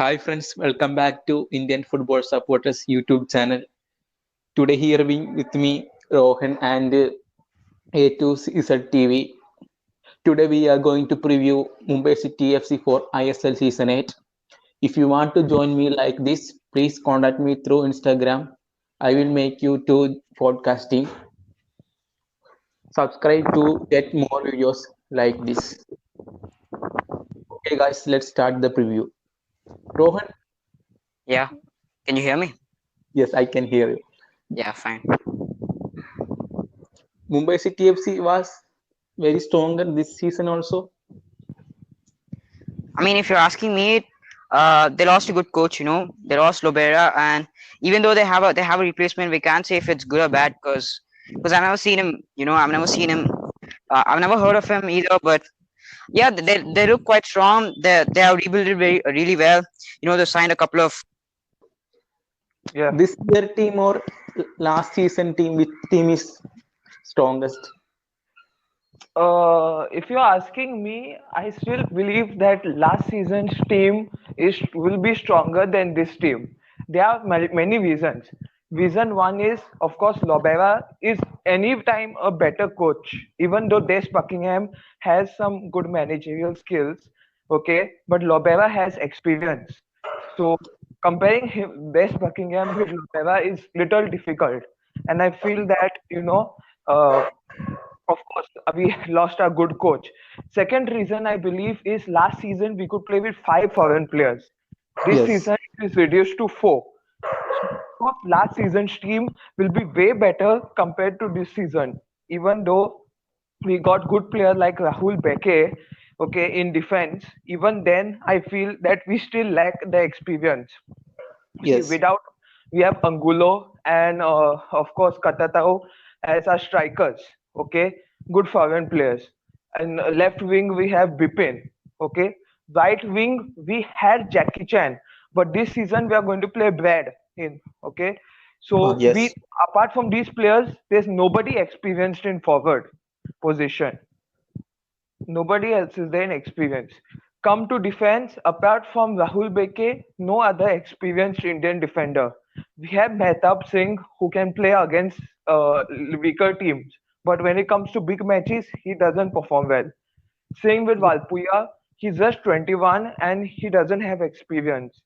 Hi friends, welcome back to Indian Football Supporters YouTube channel. Today here with me Rohan and A2Z TV. Today we are going to preview Mumbai City FC for ISL Season 8. If you want to join me like this, please contact me through Instagram. I will make you to podcasting. Subscribe to get more videos like this. Okay guys, let's start the preview. Rohan, Yeah, can you hear me? yes, I can hear you. Yeah, fine. Mumbai City FC was very stronger this season also. I mean, if you're asking me, they lost a good coach. They lost Lobera, and even though they have a replacement, we can't say if it's good or bad because I've never seen him. I've never seen him. I've never heard of him either. But yeah, they look quite strong. They have rebuilt it really well. They signed a couple of. Yeah. This year team or last season team, which team is strongest? If you're asking me, I still believe that last season's team will be stronger than this team. There are many reasons. Reason one is, of course, Lobera is any time a better coach, even though Des Buckingham has some good managerial skills. Okay, but Lobera has experience. So comparing Des Buckingham with Lobera is little difficult, and I feel that Uh, of course, we lost our good coach. Second reason I believe is last season we could play with five foreign players. This Yes, season it is reduced to four. So last season's team will be way better compared to this season. Even though we got good player like Rahul Beke, okay, in defense, even then I feel that we still lack the experience. See, yes, without we have Angulo and of course Katatao as our strikers. Okay, good foreign players. And left wing we have Bipin. Okay, right wing we had Jackie Chan, but this season we are going to play Brad in. Okay, so we yes, apart from these players, there's nobody experienced in forward position. Nobody else is there in experience. Come to defense, apart from Rahul Beke, no other experienced Indian defender. We have Mehtab Singh who can play against weaker teams, but when it comes to big matches, he doesn't perform well. Same with Valpuya, he's just 21 and he doesn't have experience.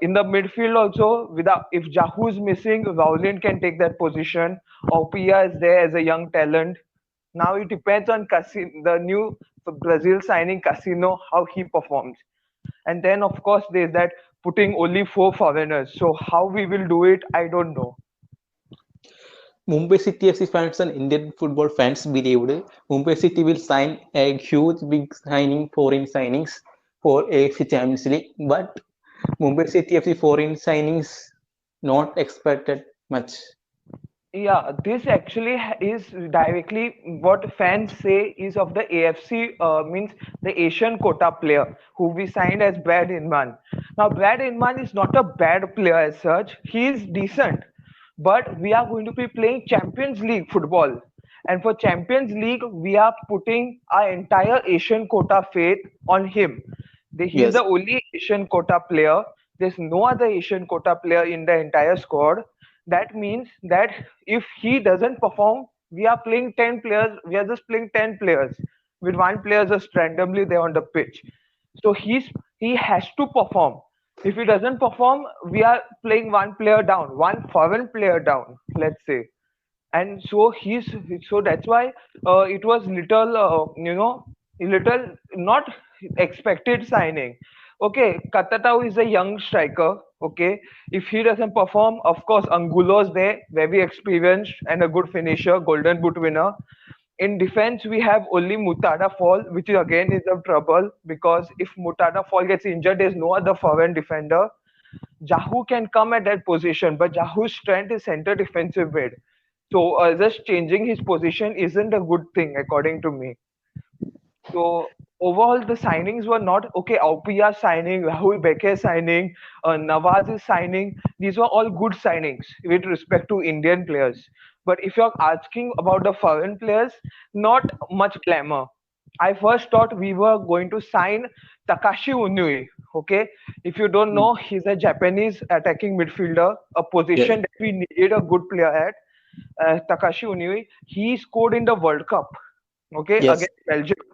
In the midfield also, without if Jahu is missing, Rowlin can take that position. Opia is there as a young talent. Now it depends on the new Brazil signing Casino, how he performs. And then of course there's that putting only four foreigners. So how we will do it, I don't know. Mumbai City FC fans and Indian football fans believed Mumbai City will sign a huge big signing, foreign signings for AFC Champions League, but Mumbai City FC foreign signings not expected much. Yeah, this actually is directly what fans say is of the AFC, means the Asian quota player who we signed as Brad Inman. Now, Brad Inman is not a bad player as such. He is decent, but we are going to be playing Champions League football. And for Champions League, we are putting our entire Asian quota faith on him. He is Yes, the only Asian quota player. There's no other Asian quota player in the entire squad. That means that if he doesn't perform, we are playing 10 players. We are just playing 10 players with one player just randomly there on the pitch. So he has to perform. If he doesn't perform, we are playing one player down, one foreign player down, let's say. And so that's why it was little little not expected signing. Okay, Katatau is a young striker. Okay, if he doesn't perform, of course Angulo's there, very experienced and a good finisher, golden boot winner. In defense we have only Mutada Fall, which is again is a trouble because if Mutada Fall gets injured, there's no other foreign defender. Jahu can come at that position, but Jahu's strength is center defensive mid. So just changing his position isn't a good thing according to me. So overall, the signings were not okay. Aupia signing, Rahul Beke signing, Nawaz is signing. These were all good signings with respect to Indian players. But if you're asking about the foreign players, not much glamour. I first thought we were going to sign Takashi Unui. Okay, if you don't Mm. know, he's a Japanese attacking midfielder, a Yes. position that we needed a good player at. Takashi Unui, he scored in the World Cup, okay, Yes. against Belgium.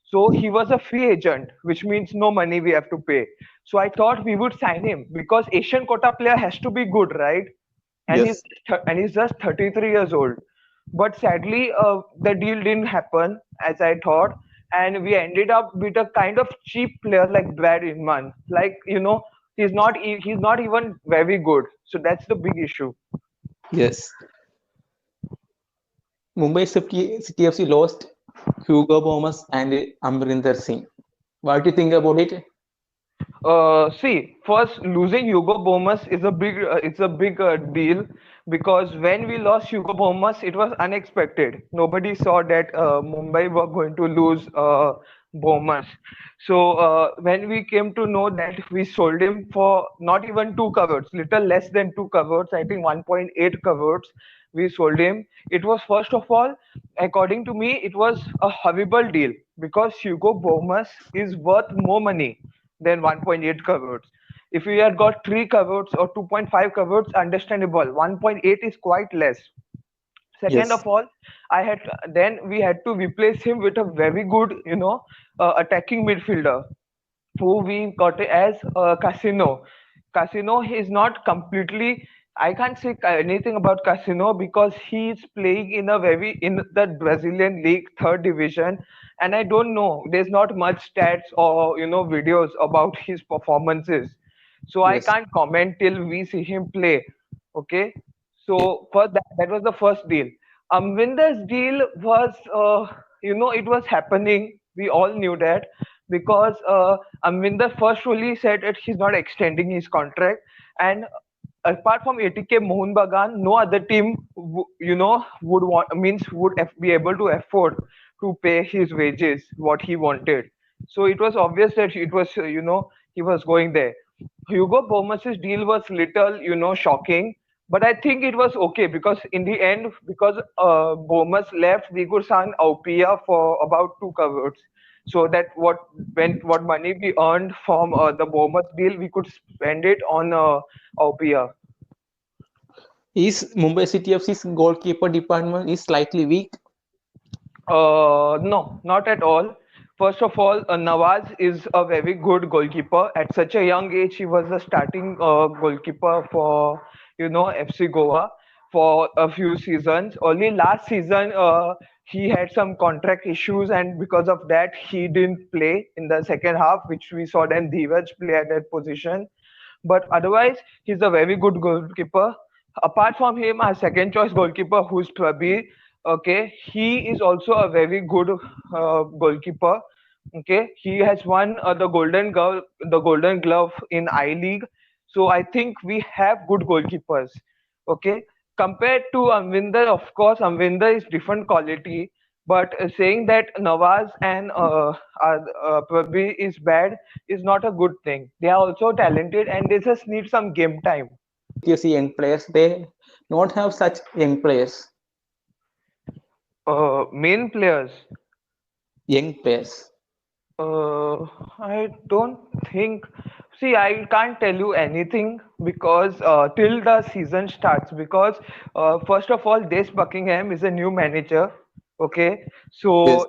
So he was a free agent, which means no money we have to pay. So I thought we would sign him because Asian quota player has to be good, right? And Yes. he's just 33 years old. But sadly, the deal didn't happen as I thought, and we ended up with a kind of cheap player like Brad Inman. Like he's not even very good. So that's the big issue. Yes. Mumbai City FC lost Hugo Bomas and Amrinder Singh. What do you think about it? See, first losing Hugo Bomas is a big deal because when we lost Hugo Bomas, it was unexpected. Nobody saw that Mumbai were going to lose Bomas. So when we came to know that we sold him for not even 2 crores, little less than 2 crores, I think 1.8 crores, we sold him. It was first of all, according to me, it was a horrible deal because Hugo Bomas is worth more money than 1.8 crores. If we had got 3 crores or 2.5 crores, understandable. 1.8 is quite less. Second Yes. of all, I had then we had to replace him with a very good, attacking midfielder who we got as Casino. Casino is not completely. I can't say anything about Casino because he is playing in the Brazilian league third division, and I don't know. There's not much stats or videos about his performances, so I Yes. can't comment till we see him play. Okay, Yes. so first that was the first deal. Winder's deal was, it was happening. We all knew that because Amrinder first really said that he's not extending his contract, and apart from ATK Mohun Bagan, no other team, would want means be able to afford to pay his wages what he wanted. So it was obvious that it was, he was going there. Hugo Bomas's deal was little, shocking, but I think it was okay because in the end, because Bomas left, we could sign Aupia for about 2 crores. So that what money we earned from the Bomas deal, we could spend it on Aupia. Is Mumbai City FC's goalkeeper department is slightly weak? No, not at all. First of all, Nawaz is a very good goalkeeper. At such a young age, he was the starting goalkeeper for FC Goa for a few seasons. Only last season, he had some contract issues, and because of that, he didn't play in the second half, which we saw then Dheeraj play at that position. But otherwise, he's a very good goalkeeper. Apart from him, our second choice goalkeeper, who's Prabir, okay, he is also a very good goalkeeper. Okay, he has won the Golden Glove in I League. So I think we have good goalkeepers. Okay, compared to Amvinder, of course, Amvinder is different quality. But saying that Nawaz and Prabir is bad is not a good thing. They are also talented and they just need some game time. You see young players, they don't have such young players. Main players. Young players. I don't think. See, I can't tell you anything because till the season starts. Because first of all, Des Buckingham is a new manager. Okay, Yes. so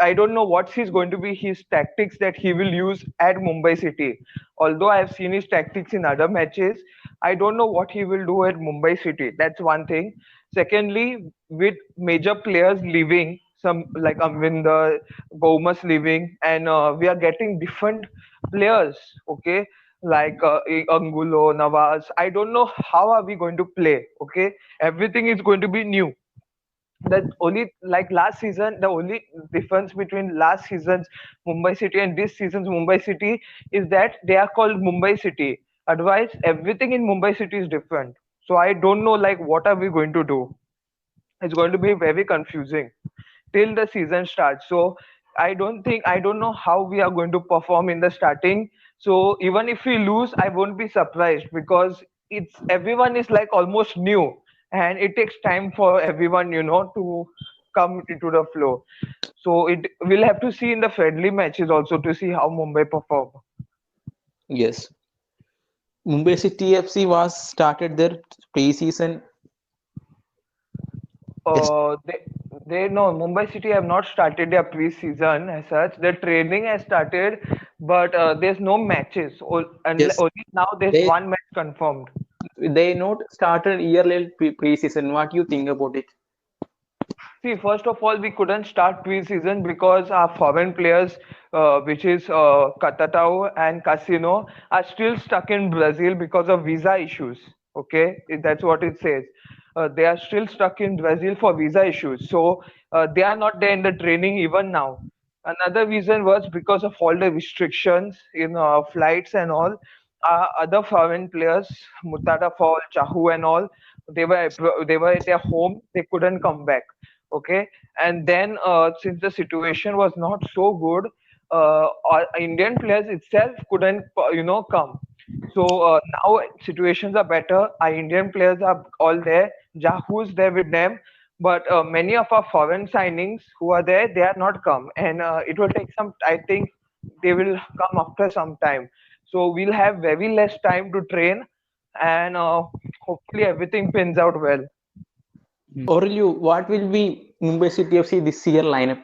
I don't know what he's going to be his tactics that he will use at Mumbai City. Although I have seen his tactics in other matches, I don't know what he will do at Mumbai City. That's one thing. Secondly, with major players leaving, some like Amrinder, Bomas leaving, and we are getting different players. Okay, like Angulo, Nawaz. I don't know how are we going to play. Okay, everything is going to be new. That only like last season, the only difference between last season's Mumbai City and this season's Mumbai City is that they are called Mumbai City. Otherwise, everything in Mumbai City is different. So I don't know like what are we going to do. It's going to be very confusing till the season starts. So I don't know how we are going to perform in the starting. So even if we lose, I won't be surprised because it's everyone is like almost new, and it takes time for everyone, to come into the flow. So it we'll have to see in the friendly matches also to see how Mumbai perform. Yes. Mumbai City FC was started their pre-season. Yes. They no, Mumbai City have not started their pre-season as such. The training has started, but there's no matches. And Yes. only now there's They one match confirmed. they not started yearly pre-season. What do you think about it? See, first of all, we couldn't start pre-season because our foreign players, which is Catatao and Casino, are still stuck in Brazil because of visa issues. Okay, that's what it says. They are still stuck in Brazil for visa issues, so they are not there in the training even now. Another reason was because of all the restrictions in flights and all. Other foreign players, Mutada Fall, Chahu, and all, they were at their home. They couldn't come back. Okay, and then since the situation was not so good, our Indian players itself couldn't come. So now situations are better. Our Indian players are all there. Jahu's there with them, but many of our foreign signings who are there, they are not come, and it will take some. I think they will come after some time. So we'll have very less time to train, and hopefully everything pins out well. Aurelio, what will be Mumbai City FC this year lineup?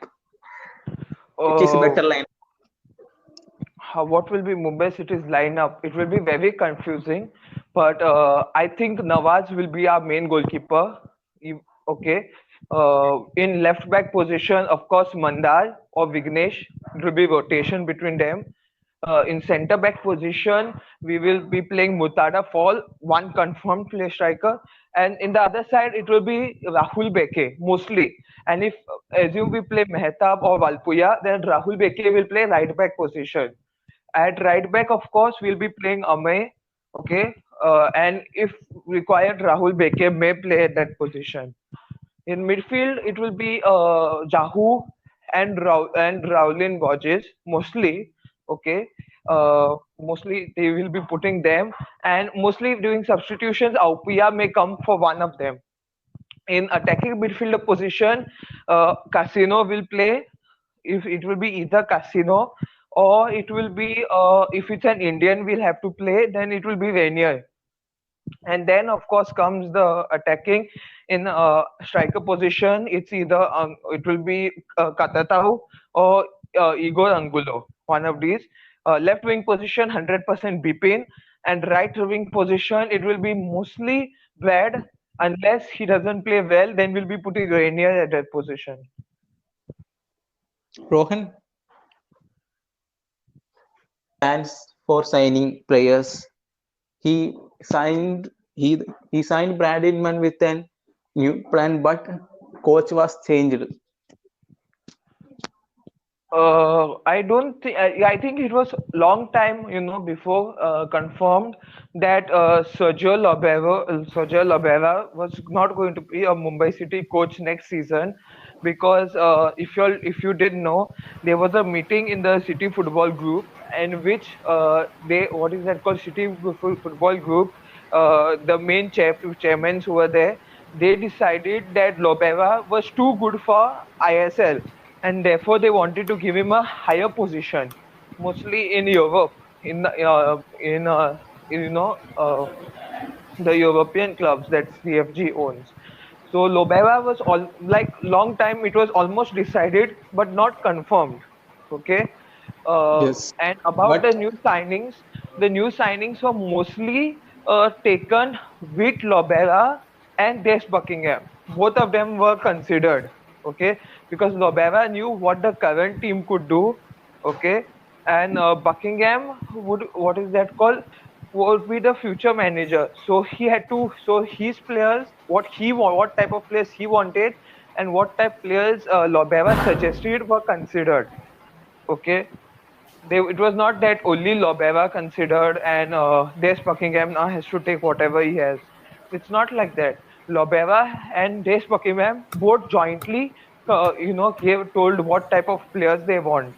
Which is Uh, better lineup? what will be Mumbai City's lineup? It will be very confusing, but I think Nawaz will be our main goalkeeper. Okay. In left back position, of course, Mandar or Vignesh. It will be rotation between them. In centre back position, we will be playing Mutada Fall, one confirmed play striker, and in the other side, it will be Rahul Beke mostly. And if assume we play Mehtab or Valpuya, then Rahul Beke will play right back position. At right back, of course, we'll be playing Amay. Okay, and if required, Rahul Beke may play at that position. In midfield, it will be Jahu and Raulin Borges mostly. Okay, mostly they will be putting them, and mostly doing substitutions. Aupia may come for one of them. In attacking midfielder position, Casino will play. If it will be either Casino or it will be if it's an Indian we'll have to play, then it will be Rainier. And then of course comes the attacking in striker position. It's either it will be Katatau or Igor Angulo, one of these. Left wing position 100% Bipin, and right wing position it will be mostly Brad. Unless he doesn't play well, then we'll be putting Rainier at that position. Rohan plans for signing players. He signed he signed Brad Inman with an new plan, but coach was changed. I don't think. I think it was long time, before confirmed that Sergio Lobera was not going to be a Mumbai City coach next season, because if you didn't know, there was a meeting in the City Football Group, in which they what is that called City Football Group, the main chairmen who were there, they decided that Lobera was too good for ISL, and therefore they wanted to give him a higher position, mostly in Europe, in the European clubs that CFG owns. So Lobera was all like long time. It was almost decided, but not confirmed. Okay, Yes, and about but the new signings were mostly taken with Lobera and Des Buckingham. Both of them were considered. Okay, because Lobera knew what the current team could do. Okay, and Buckingham would what is that called would be the future manager. So he had to his players what type of players he wanted and what type players Lobera suggested were considered. Okay, it was not that only Lobera considered and Des Buckingham now has to take whatever he has. It's not like that. Lobera and Des Buckingham both jointly, gave told what type of players they want,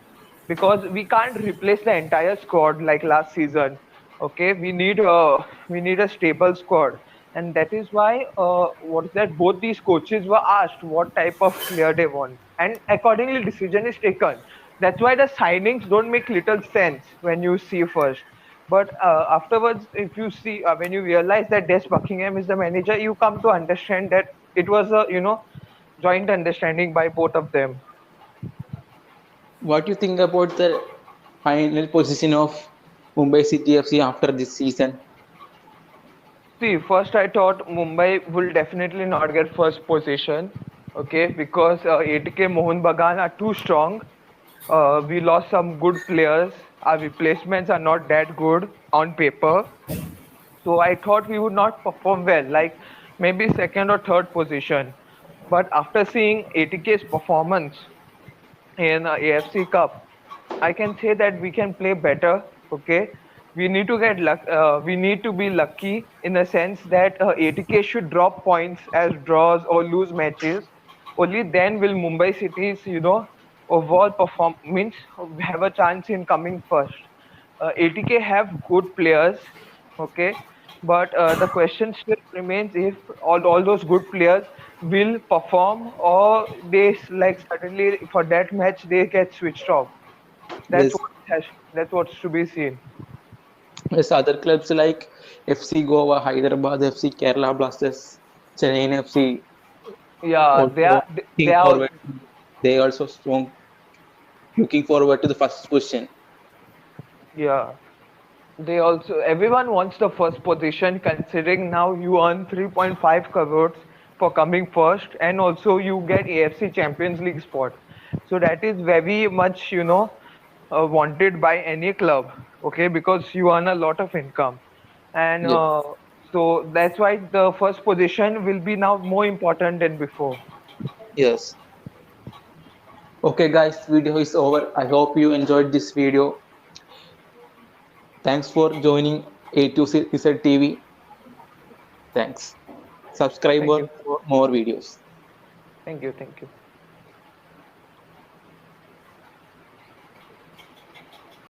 because we can't replace the entire squad like last season. Okay, we need a stable squad, and that is why what is that? Both these coaches were asked what type of player they want, and accordingly decision is taken. That's why the signings don't make little sense when you see first. But afterwards, if you see, when you realize that Des Buckingham is the manager, you come to understand that it was a joint understanding by both of them. What do you think about the final position of Mumbai City FC after this season? See, first I thought Mumbai will definitely not get first position, okay, because ATK Mohun Bagan are too strong. We lost some good players. Our replacements are not that good on paper. So I thought we would not perform well, like maybe second or third position. But after seeing ATK's performance in AFC Cup, I can say that we can play better. Okay, we need to get luck. We need to be lucky in a sense that ATK should drop points as draws or lose matches. Only then will Mumbai City's overall perform means have a chance in coming first. ATK have good players, okay, but the question still remains if all those good players will perform or like suddenly for that match they get switched off. That's Yes, what that's what's to be seen. yes, other clubs like FC Goa, Hyderabad FC, Kerala Blasters, Chennai FC Yeah, also they looking are forward. They also strong looking forward to the first position. yeah. They also everyone wants the first position considering now you earn 3.5 crores for coming first and also you get AFC Champions League spot. So that is very much wanted by any club, okay, because you earn a lot of income. And Yes, so that's why the first position will be now more important than before. yes. Okay, guys, video is over. I hope you enjoyed this video. Thanks for joining A2Z TV. Thanks. Subscribe Thank you. for more videos. Thank you. Thank you.